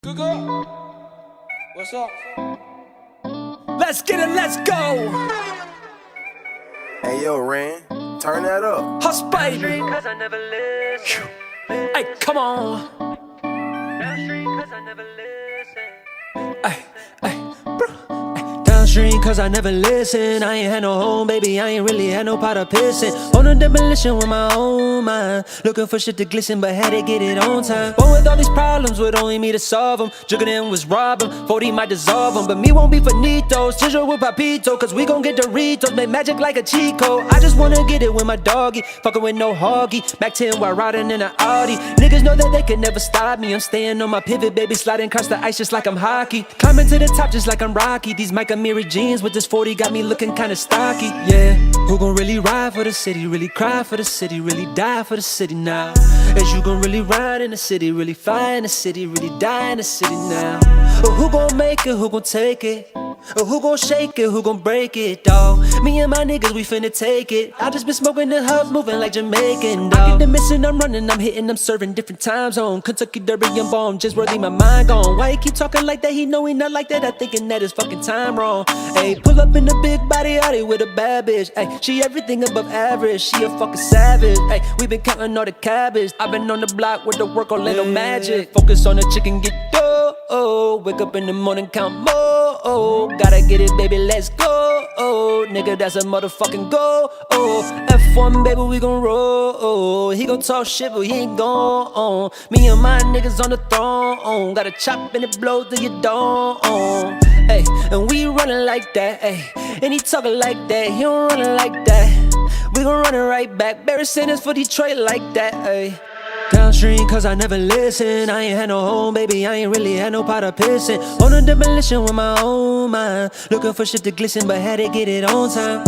Good. What's up? Let's get it, let's go. Hey yo, Ren, turn that up. HUss, baby. Cause I never listen. Hey, come on. Cause I never listen. Hey, bro. Downstream cause I never listen. I ain't had no home, baby, I ain't really had no pot of pissing. On a demolition with my own mind, looking for shit to glisten, but had to get it on time. But with all these problems, with only me to solve them, jugging in was robbing, 40 might dissolve them. But me won't be finitos, ginger with papito, cause we gon' get Doritos, make magic like a cheat code. I just wanna get it with my doggy, fucking with no hoggy, Mac 10 while riding in an Audi. Niggas know that they can never stop me, I'm staying on my pivot, baby, sliding across the ice just like I'm hockey. Climbing to the top just like I'm Rocky, these Mike Amiri jeans with this 40 got me looking kinda stocky. Yeah, who gon' really ride for the city, really cry for the city, really die for the city now? Is you gon' really ride in the city, really fly in the city, really die in the city now? Or who gon' make it, who gon' take it? Or who gon' shake it, who gon' break it, dawg? Me and my niggas, we finna take it. I just been smoking the hub, moving like Jamaican, dawg. I get the missing, I'm running, I'm hitting, I'm serving different time zone. Kentucky Derby and bomb, just worthy, my mind gone. Why he keep talking like that? He know he not like that. I thinking that his fucking time wrong. Ayy, pull up in the big body, Audi with a bad bitch. Ayy, she everything above average, she a fucking savage. Ayy, we been counting all the cabbage. I been on the block with the work, Orlando Magic. Focus on the chicken, get dough. Wake up in the morning, count more. Gotta get it, baby, let's go. Nigga, that's a motherfucking go. F1, baby, we gon' roll. He gon' talk shit, but he ain't gone. Me and my niggas on the throne. Got a chop and it blows to your dome. Hey, and we running like that. Hey, and he talking like that. He don't running like that. We gon' run it right back. Barry Sanders for Detroit like that. Hey. Downstream cause I never listen. I ain't had no home, baby, I ain't really had no pot of pissing. On a demolition with my own mind, looking for shit to glisten, but had to get it on time.